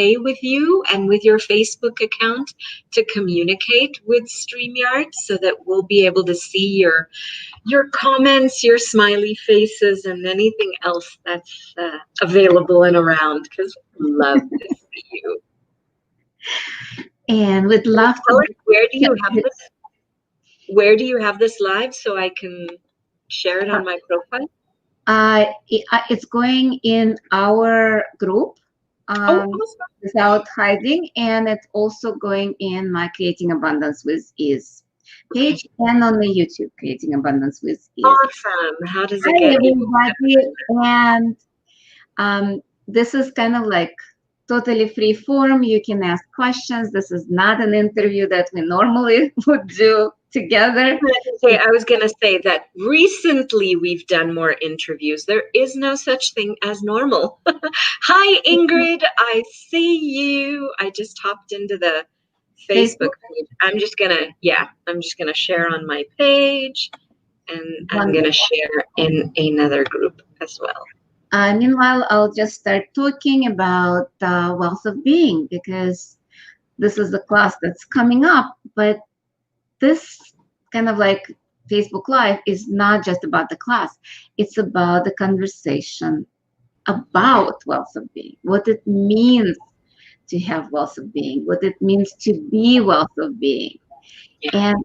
okay with you and with your Facebook account to communicate with StreamYard so that we'll be able to see your comments, your smiley faces, and anything else that's available and around, because we love to see you. And we'd love to. Where do you have this? Where do you have this live so I can share it on my profile? It's going in our group. Awesome. Without hiding, and it's also going in my Creating Abundance with Ease page and on the YouTube Creating Abundance with Ease. Awesome. How does it get everybody? And this is kind of like totally free form. You can ask questions. This is not an interview that we normally would do together. Okay, I was going to say that recently we've done more interviews. There is no such thing as normal. Hi, Ingrid. I see you. I just hopped into the Facebook page. I'm just going to share on my page, and I'm going to share in another group as well. Meanwhile, I'll just start talking about Wealth of Being, because this is the class that's coming up, but this kind of like Facebook Live is not just about the class. It's about the conversation about wealth of being, what it means to have wealth of being, what it means to be wealth of being, and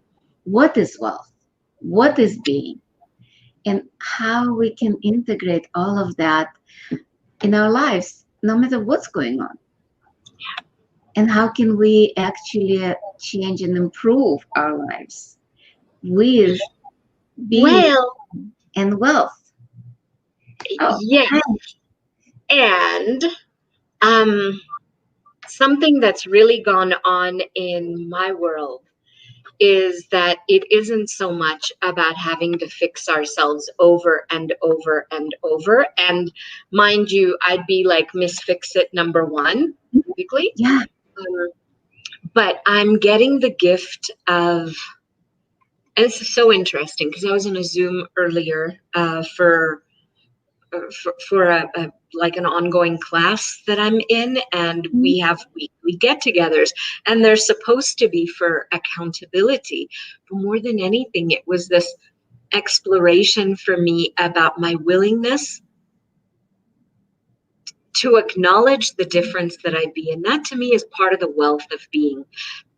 what is wealth, what is being, and how we can integrate all of that in our lives, no matter what's going on. And how can we actually change and improve our lives with being and wealth? Yes. And something that's really gone on in my world is that it isn't so much about having to fix ourselves over and over and over. And mind you, I'd be like Miss Fix-It #1, typically. Yeah. But I'm getting the gift of, and it's so interesting because I was in a Zoom earlier for like an ongoing class that I'm in, and we have weekly get-togethers, and they're supposed to be for accountability. But more than anything, it was this exploration for me about my willingness to acknowledge the difference that I be. And that to me is part of the wealth of being.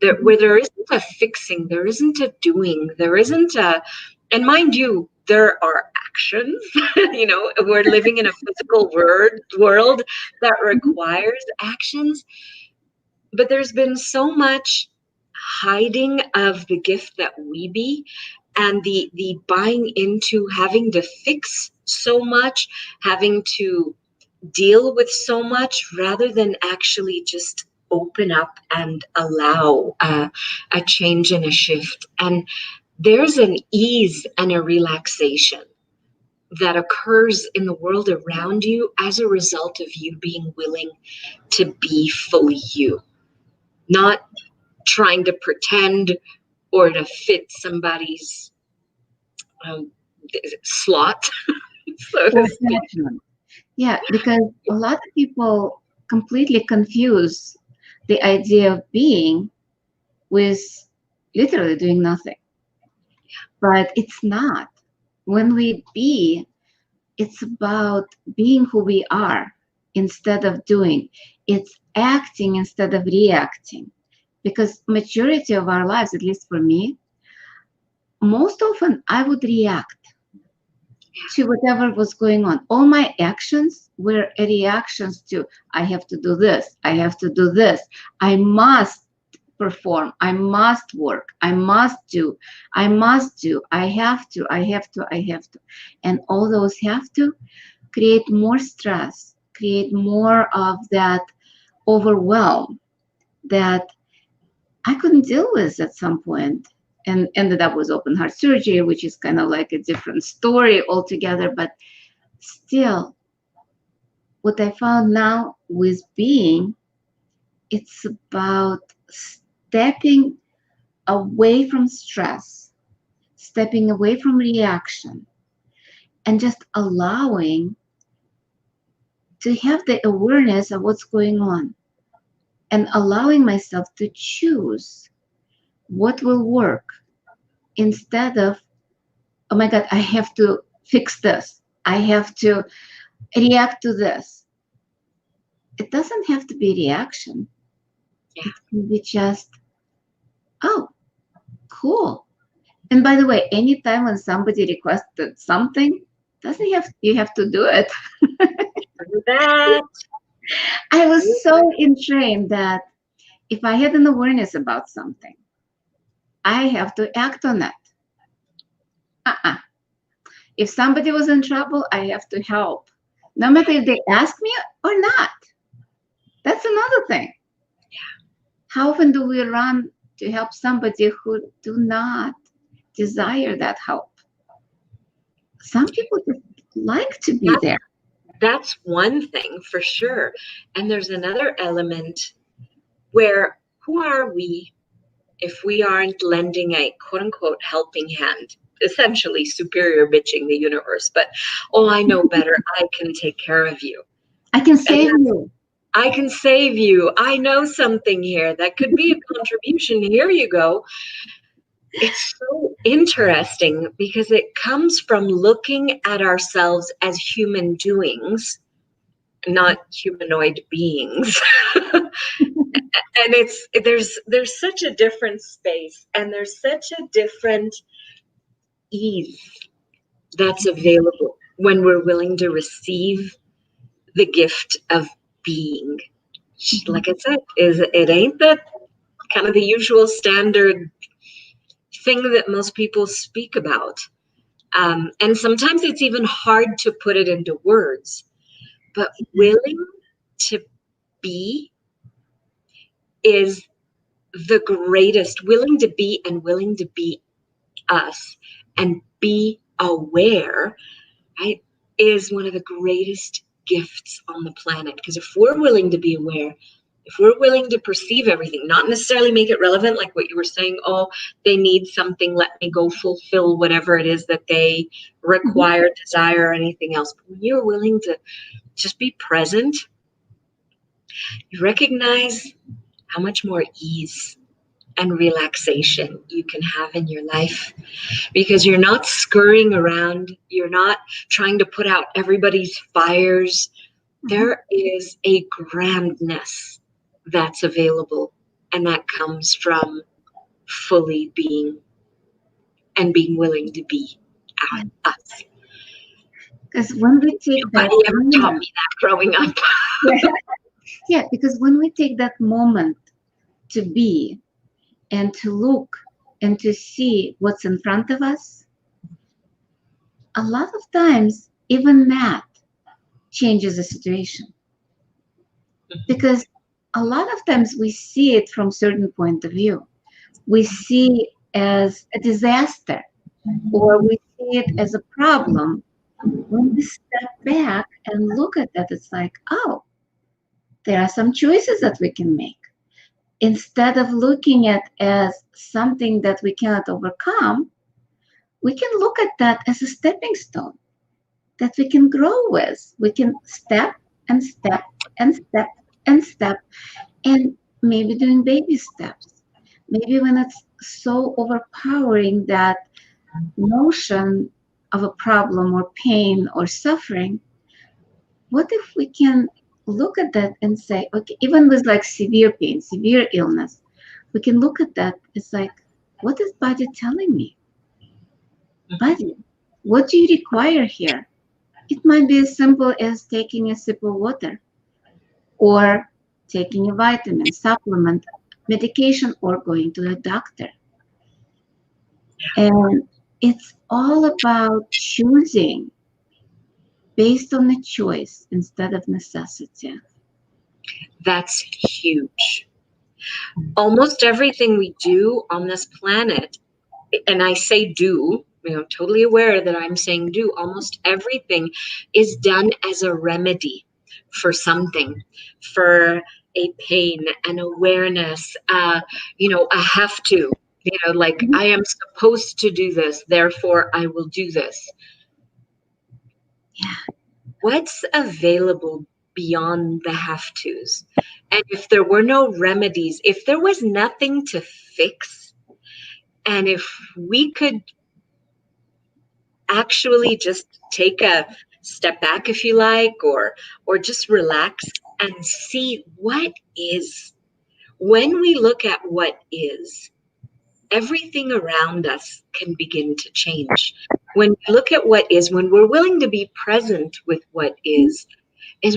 Where there isn't a fixing, there isn't a doing, there isn't a, and mind you, there are actions. You know, we're living in a physical world that requires actions. But there's been so much hiding of the gift that we be, and the buying into having to fix so much, having to deal with so much, rather than actually just open up and allow a change and a shift. And there's an ease and a relaxation that occurs in the world around you as a result of you being willing to be fully you, not trying to pretend or to fit somebody's slot. So to speak. Yeah, because a lot of people completely confuse the idea of being with literally doing nothing. But it's not. When we be, it's about being who we are instead of doing. It's acting instead of reacting. Because majority of our lives, at least for me, most often I would react to whatever was going on. All my actions were reactions to, I have to do this, I have to do this, I must perform, I must work, I must do, I have to. And all those have to create more stress, create more of that overwhelm that I couldn't deal with at some point, and ended up with open heart surgery, which is kind of like a different story altogether. But still, what I found now with being, it's about stepping away from stress, stepping away from reaction, and just allowing to have the awareness of what's going on. and allowing myself to choose what will work instead of, oh my God, I have to fix this. I have to react to this. It doesn't have to be reaction. Yeah. It can be just, oh, cool. And by the way, anytime when somebody requested something, doesn't have you have to do it. Do that. I was so entrained that if I had an awareness about something, I have to act on it. Uh-uh. If somebody was in trouble, I have to help. No matter if they ask me or not. That's another thing. How often do we run to help somebody who do not desire that help? Some people just like to be there. That's one thing for sure. And there's another element where who are we if we aren't lending a quote unquote helping hand? Essentially superior bitching the universe, but oh, I know better. I can take care of you. I can save you. I can save you. I know something here that could be a contribution. Here you go. It's so interesting because it comes from looking at ourselves as human doings, not humanoid beings. And there's such a different space, and there's such a different ease that's available when we're willing to receive the gift of being. Like I said, it ain't that kind of the usual standard thing that most people speak about. And sometimes it's even hard to put it into words, but willing to be is the greatest. Willing to be and willing to be us and be aware, right, is one of the greatest gifts on the planet. Because if we're willing to be aware, if we're willing to perceive everything, not necessarily make it relevant, like what you were saying, oh, they need something, let me go fulfill whatever it is that they require, desire, or anything else. But when you're willing to just be present, you recognize how much more ease and relaxation you can have in your life, because you're not scurrying around, you're not trying to put out everybody's fires. There is a grandness that's available, and that comes from fully being and being willing to be us. Because when we take that Nobody ever taught me that growing up. Yeah, because when we take that moment to be and to look and to see what's in front of us, a lot of times even that changes the situation. Because a lot of times we see it from a certain point of view. We see as a disaster, or we see it as a problem. When we step back and look at that, it's like, oh, there are some choices that we can make. Instead of looking at as something that we cannot overcome, we can look at that as a stepping stone that we can grow with. We can step and step and step and step, and maybe doing baby steps. Maybe when it's so overpowering, that notion of a problem or pain or suffering, what if we can look at that and say, okay, even with like severe pain, severe illness, we can look at that. It's like, what is body telling me? Body, what do you require here? It might be as simple as taking a sip of water, or taking a vitamin, supplement, medication, or going to the doctor. And it's all about choosing based on a choice instead of necessity. That's huge. Almost everything we do on this planet, and I say do, totally aware that I'm saying do, almost everything is done as a remedy for something, for a pain, an awareness, a have to, like I am supposed to do this, therefore I will do this. Yeah. What's available beyond the have tos? And if there were no remedies, if there was nothing to fix, and if we could actually just take a step back, if you like, or just relax and see what is. When we look at what is, everything around us can begin to change. When we look at what is, when we're willing to be present with what is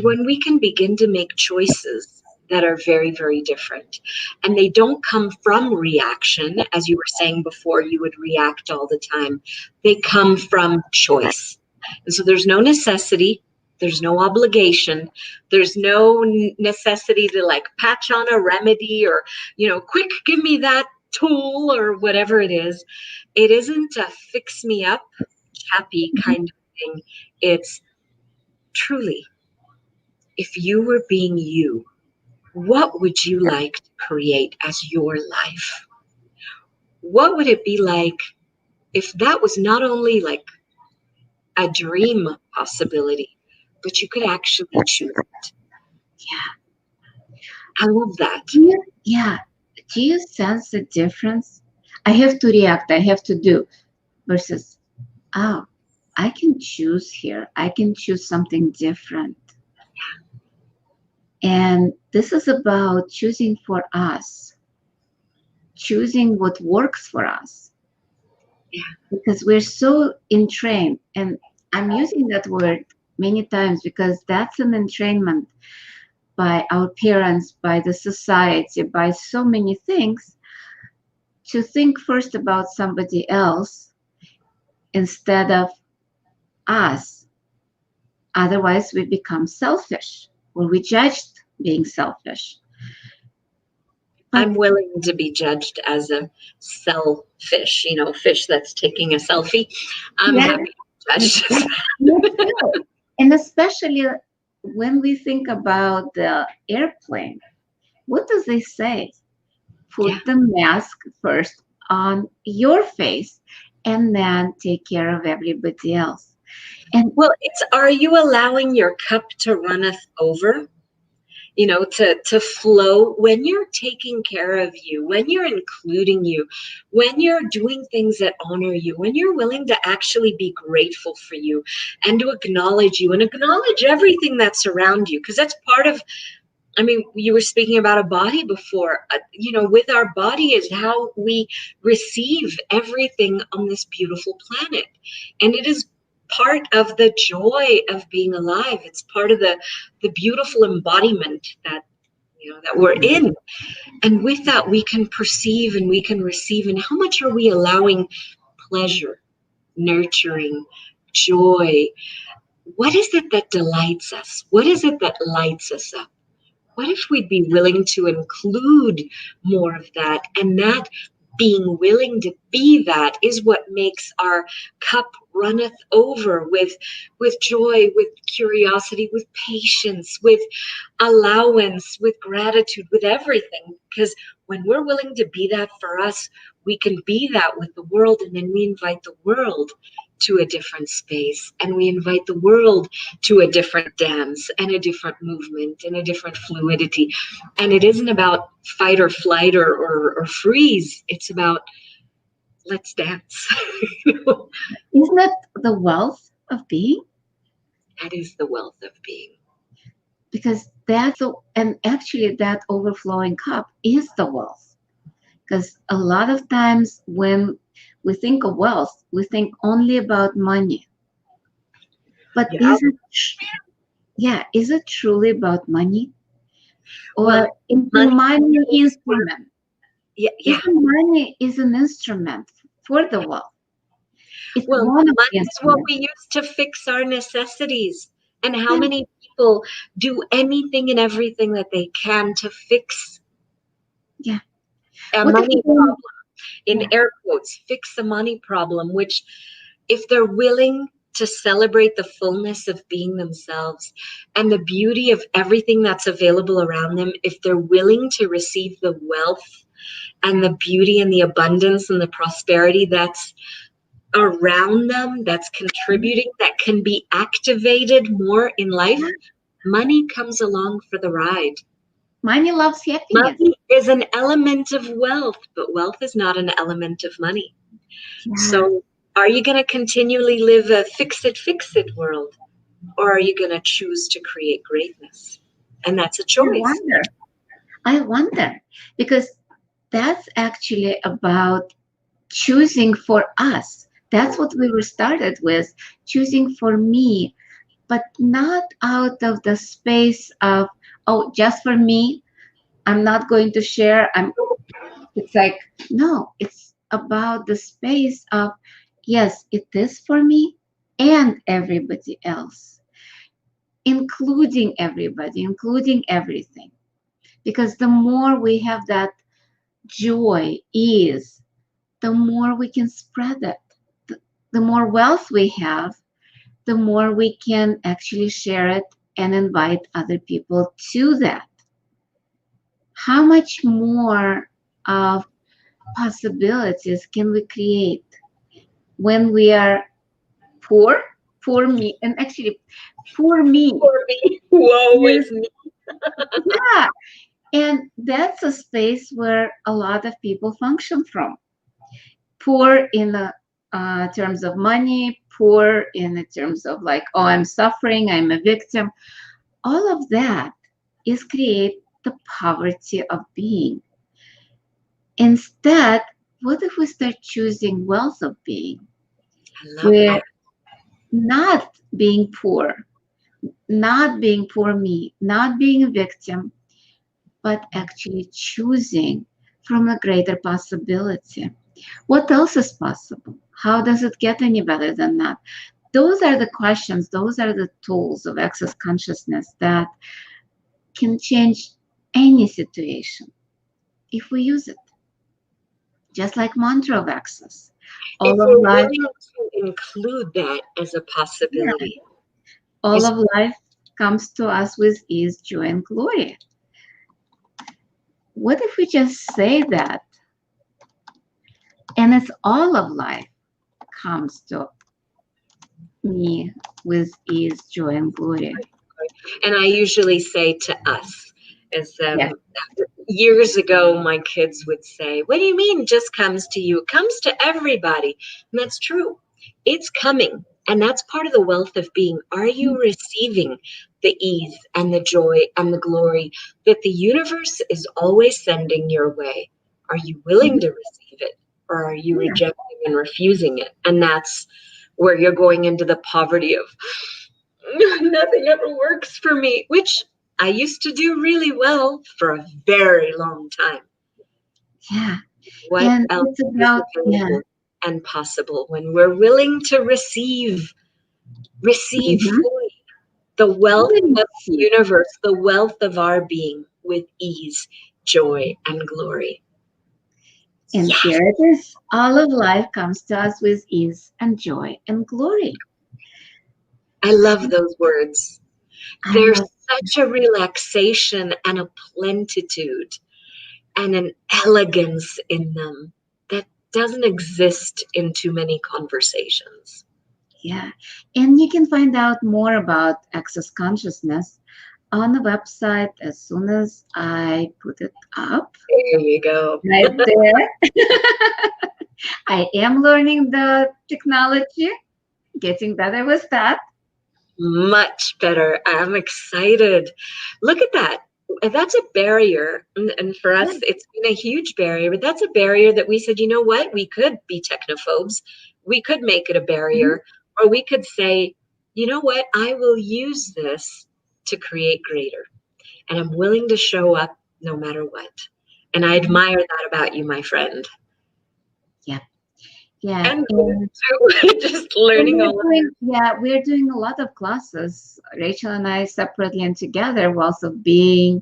when we can begin to make choices that are very, very different. And they don't come from reaction. As you were saying before, you would react all the time. They come from choice. And so there's no necessity. There's no obligation. There's no necessity to like patch on a remedy or, quick, give me that tool or whatever it is. It isn't a fix me up, happy kind of thing. It's truly, if you were being you, what would you like to create as your life? What would it be like if that was not only like a dream possibility, but you could actually choose it? Yeah. I love that. Yeah. Do you sense the difference? I have to react, I have to do, versus, oh, I can choose here. I can choose something different. And this is about choosing for us, choosing what works for us. Yeah. Because we're so entrained, and I'm using that word many times because that's an entrainment by our parents, by the society, by so many things, to think first about somebody else instead of us. Otherwise, we become selfish, or we judged being selfish. But I'm willing to be judged as a selfish, fish that's taking a selfie. I'm happy to be judged. And especially when we think about the airplane, what does they say? Put the mask first on your face and then take care of everybody else. And well, are you allowing your cup to runneth over? To flow when you're taking care of you, when you're including you, when you're doing things that honor you, when you're willing to actually be grateful for you and to acknowledge you and acknowledge everything that's around you. Because that's part of, you were speaking about a body before, with our body is how we receive everything on this beautiful planet. And it is part of the joy of being alive. It's part of the beautiful embodiment that we're in. And with that, we can perceive and we can receive. And how much are we allowing pleasure, nurturing, joy? What is it that delights us? What is it that lights us up? What if we'd be willing to include more of that? And that being willing to be that is what makes our cup runneth over with joy, with curiosity, with patience, with allowance, with gratitude, with everything. Because when we're willing to be that for us, we can be that with the world, and then we invite the world to a different space, and we invite the world to a different dance and a different movement and a different fluidity. And it isn't about fight or flight or freeze. It's about let's dance. Isn't that the wealth of being? That is the wealth of being. Because and actually that overflowing cup is the wealth. Because a lot of times when we think of wealth, we think only about money. But is it truly about money? Or is money instrument? Yeah. Money is an instrument for the wealth. It's money is what we use to fix our necessities. And how many people do anything and everything that they can to fix a money problem, in air quotes, fix the money problem, which if they're willing to celebrate the fullness of being themselves and the beauty of everything that's available around them, if they're willing to receive the wealth and the beauty and the abundance and the prosperity that's around them, that's contributing, that can be activated more in life, money comes along for the ride. Money loves happiness. Money is an element of wealth, but wealth is not an element of money. Yeah. So are you going to continually live a fix it world? Or are you going to choose to create greatness? And that's a choice. I wonder, because that's actually about choosing for us. That's what we were started with, choosing for me, but not out of the space of, oh, just for me, I'm not going to share. It's like, no, it's about the space of, yes, it is for me and everybody else, including everybody, including everything. Because the more we have that joy, ease, the more we can spread it. The more wealth we have, the more we can actually share it and invite other people to that. How much more of possibilities can we create when we are poor? Poor me, and actually, poor me. For me, woe is me. Yeah, and that's a space where a lot of people function from. Poor in the terms of money, poor in the terms of like, oh, I'm suffering, I'm a victim. All of that is create the poverty of being. Instead, what if we start choosing wealth of being? I love Where that. not being poor, not being poor me, not being a victim, but actually choosing from a greater possibility. What else is possible? How does it get any better than that? Those are the questions, those are the tools of access consciousness that can change any situation if we use it. Just like mantra of access. If All of we're life, willing to include that as a possibility. all of life comes to us with ease, joy, and glory. What if we just say that? And it's all of life comes to me with ease, joy, and glory. And I usually say to us, as Yes. years ago, my kids would say, what do you mean it just comes to you? It comes to everybody. And that's true. It's coming. And that's part of the wealth of being. Are you receiving the ease and the joy and the glory that the universe is always sending your way? Are you willing to receive it? Or are you rejecting and refusing it? And that's where you're going into the poverty of nothing ever works for me, which I used to do really well for a very long time. Yeah. What And else it's is about, available and possible when we're willing to receive fully the wealth of the universe, the wealth of our being with ease, joy, and glory. and Yes. here it is. All of life comes to us with ease and joy and glory. I love those words. I There's love such a relaxation and a plenitude and an elegance in them that doesn't exist in too many conversations. Yeah. And you can find out more about access consciousness on the website as soon as I put it up. There you go. Right there. I am learning the technology, getting better with that. Much better. I'm excited. Look at that. That's a barrier. And for us, it's been a huge barrier, but that's a barrier that we said, you know what? We could be technophobes. We could make it a barrier, or we could say, you know what? I will use this to create greater. And I'm willing to show up no matter what. And I admire that about you, my friend. Yeah. Yeah. And just learning all of that. Yeah, we're doing a lot of classes, Rachel and I separately and together, Wealth of Being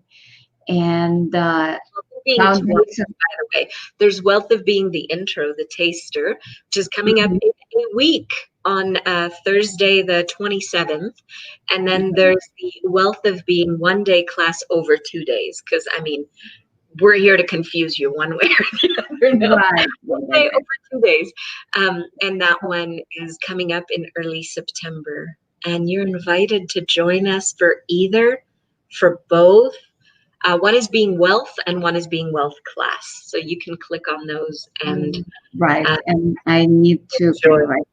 and Being Foundation. by the way, there's Wealth of Being, the intro, the taster, which is coming up in a week on Thursday the 27th. And then there's the Wealth of Being 1-day class over 2 days. Because, I mean, we're here to confuse you one way or the other. No. Right. 1 day over 2 days. And that one is coming up in early September. And you're invited to join us for either, for both. One is being wealth and one is being wealth class. So you can click on those and Right. And I need to enjoy. right.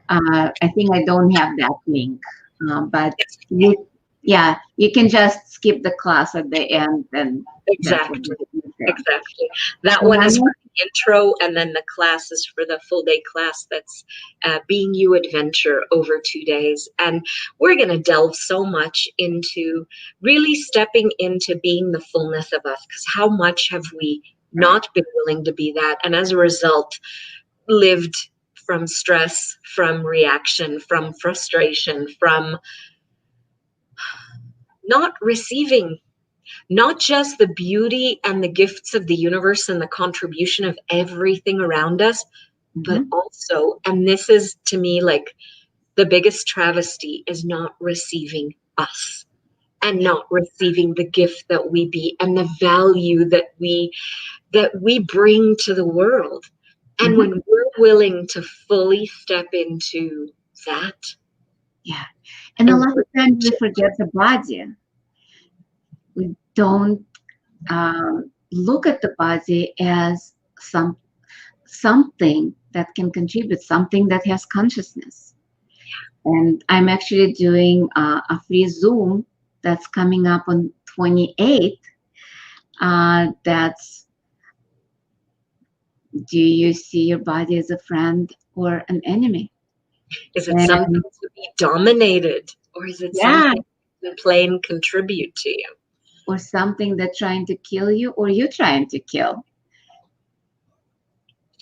I think I don't have that link, but you can just skip the class at the end, and Exactly. That Exactly. That so one is for the intro, and then the class is for the full day class. That's Being You Adventure over 2 days. And we're going to delve so much into really stepping into being the fullness of us, because how much have we not been willing to be that? And as a result, lived from stress, from reaction, from frustration, from not receiving not just the beauty and the gifts of the universe and the contribution of everything around us, but also, and this is to me like the biggest travesty, is not receiving us and not receiving the gift that we be and the value that we bring to the world. And when we're willing to fully step into that. Yeah. And a lot of times we forget the body. We don't look at the body as something that can contribute, something that has consciousness. And I'm actually doing a free Zoom that's coming up on 28th. That's, do you see your body as a friend or an enemy? Is it something to be dominated, or is it something to play and contribute to you? Or something that's trying to kill you, or you trying to kill?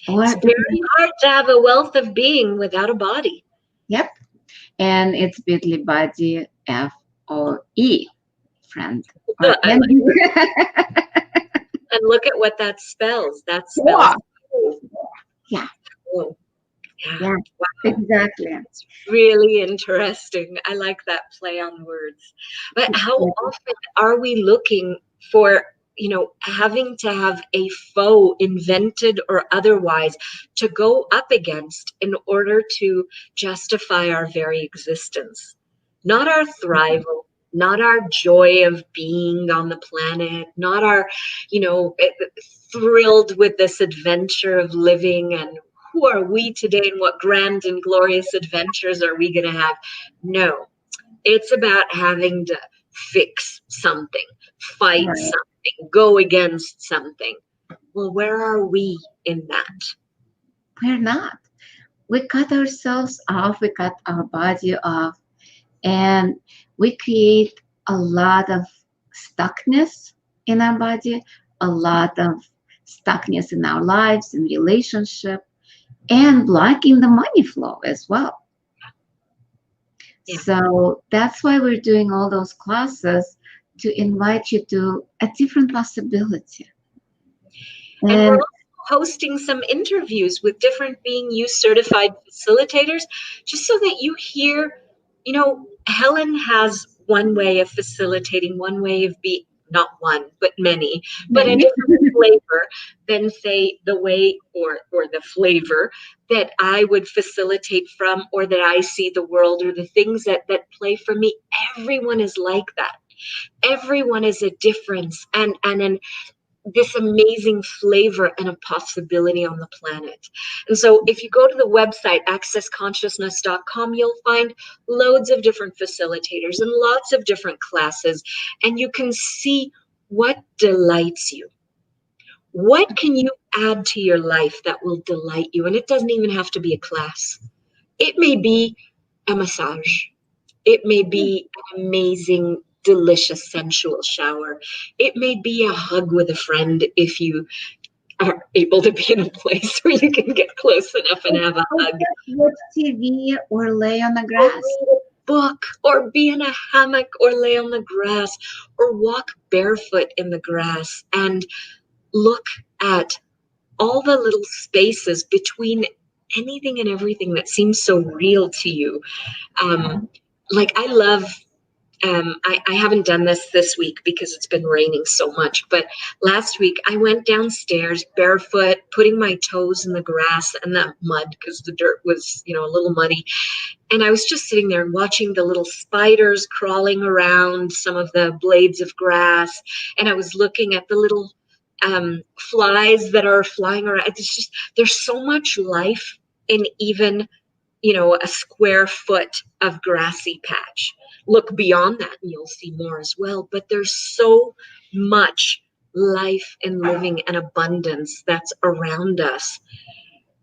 It's very hard to have a wealth of being without a body. Yep. And it's bit.ly body FOE, friend. And look at what that spells. That spells. Yeah. Oh. Yeah. Wow. Exactly. It's really interesting. I like that play on words. But how often are we looking for, having to have a foe invented or otherwise to go up against in order to justify our very existence? Not our thrival, not our joy of being on the planet, not our, thrilled with this adventure of living, and who are we today and what grand and glorious adventures are we going to have? No, it's about having to fix something, fight something, go against something. Well, where are we in that? We're not. We cut ourselves off, we cut our body off, and we create a lot of stuckness in our body, a lot of stuckness in our lives, in relationship, and blocking the money flow as well. Yeah. So that's why we're doing all those classes, to invite you to a different possibility. And we're also hosting some interviews with different Being You certified facilitators, just so that you hear, Helen has one way of facilitating, one way of being, not one, but many, but a different flavor than, say, the way or the flavor that I would facilitate from, or that I see the world, or the things that play for me. Everyone is like that. Everyone is a difference and this amazing flavor and a possibility on the planet. And so if you go to the website, accessconsciousness.com, you'll find loads of different facilitators and lots of different classes, and you can see what delights you. What can you add to your life that will delight you? And it doesn't even have to be a class. It may be a massage. It may be an amazing, delicious, sensual shower. It may be a hug with a friend if you are able to be in a place where you can get close enough and have a hug. Watch TV or lay on the grass. Or read a book, or be in a hammock, or lay on the grass, or walk barefoot in the grass and look at all the little spaces between anything and everything that seems so real to you. Like I love I haven't done this week because it's been raining so much, but last week I went downstairs barefoot, putting my toes in the grass and the mud because the dirt was, a little muddy. And I was just sitting there watching the little spiders crawling around some of the blades of grass. And I was looking at the little flies that are flying around. It's just, there's so much life in even, a square foot of grassy patch. Look beyond that and you'll see more as well. But there's so much life and living and abundance that's around us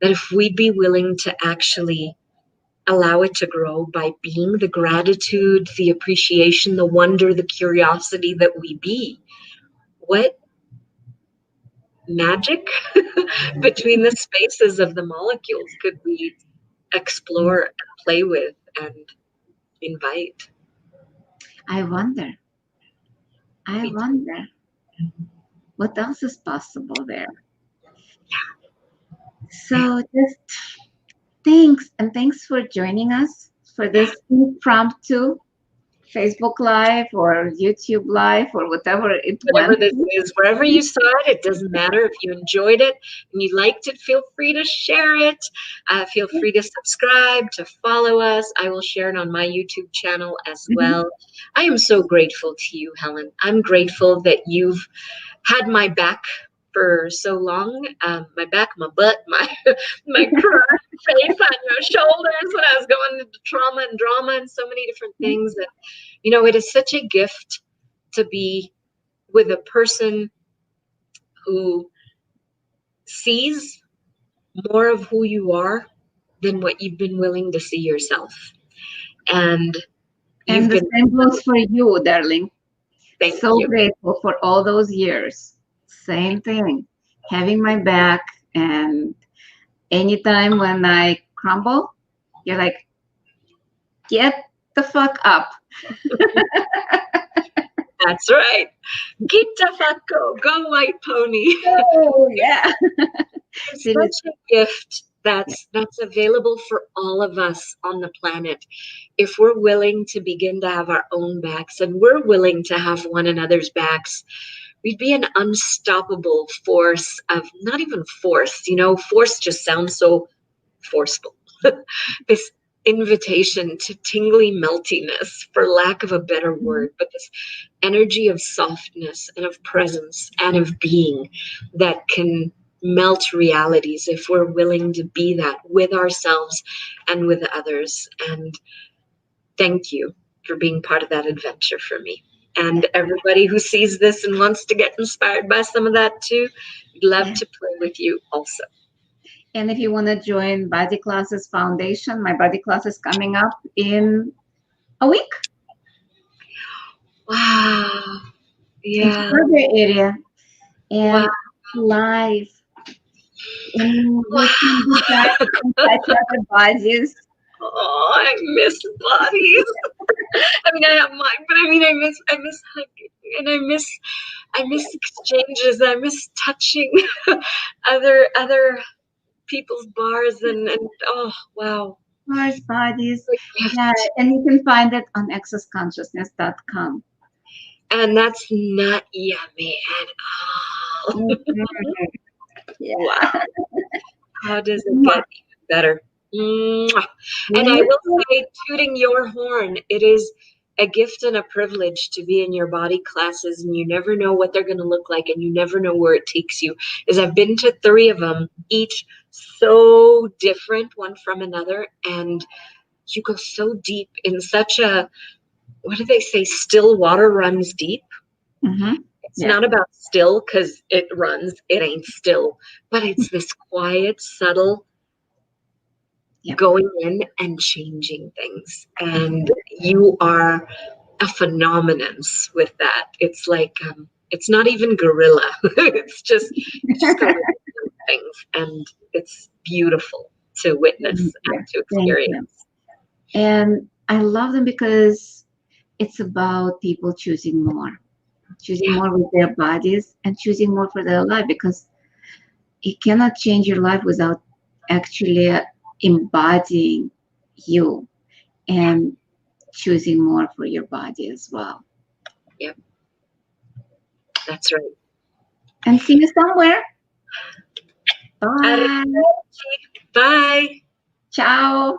that if we'd be willing to actually allow it to grow by being the gratitude, the appreciation, the wonder, the curiosity that we be, what magic between the spaces of the molecules could we explore and play with and invite? I wonder what else is possible there. So just thanks for joining us for this impromptu Facebook Live or YouTube Live or whatever Whatever this is, wherever you saw it, it doesn't matter. If you enjoyed it and you liked it, feel free to share it. Feel free to subscribe, to follow us. I will share it on my YouTube channel as well. I am so grateful to you, Helen. I'm grateful that you've had my back for so long. My back, my butt, my crying face on your shoulders when I was going into trauma and drama and so many different things. And, it is such a gift to be with a person who sees more of who you are than what you've been willing to see yourself. And the same goes for you, darling. Thank so you. Grateful for all those years. Same thing, having my back, and anytime when I crumble, you're like, get the fuck up. That's right. Get the fuck go white pony. Oh yeah. It's such a gift that's available for all of us on the planet. If we're willing to begin to have our own backs and we're willing to have one another's backs, we'd be an unstoppable force of, not even force, force just sounds so forceful. This invitation to tingly meltiness, for lack of a better word, but this energy of softness and of presence and of being that can melt realities if we're willing to be that with ourselves and with others. And thank you for being part of that adventure for me. And everybody who sees this and wants to get inspired by some of that too, I'd love to play with you also. And if you want to join Body Classes Foundation, my Body Class is coming up in a week. Wow. Yeah. In the area. And live. And we can be touch other bodies. Oh, I miss bodies. I mean, I have mine, but I miss hugging, and I miss exchanges. I miss touching other people's bars and oh wow. Bars, bodies. Yeah, and you can find it on accessconsciousness.com. And that's not yummy at all. Yeah. Wow. How does it get even better? Mwah. And I will say, tooting your horn, it is a gift and a privilege to be in your body classes, and you never know what they're going to look like, and you never know where it takes you. As I've been to 3 of them, each so different one from another, and you go so deep in such a, what do they say, still water runs deep? Mm-hmm. It's not about still because it runs, it ain't still, but it's this quiet, subtle going in and changing things. And you are a phenomenon with that. It's like, it's not even guerrilla. it's just guerrilla things. And it's beautiful to witness and to experience. And I love them because it's about people choosing more with their bodies and choosing more for their life, because you cannot change your life without actually embodying you and choosing more for your body as well. Yep. That's right. And see you somewhere. Bye. Bye. Ciao.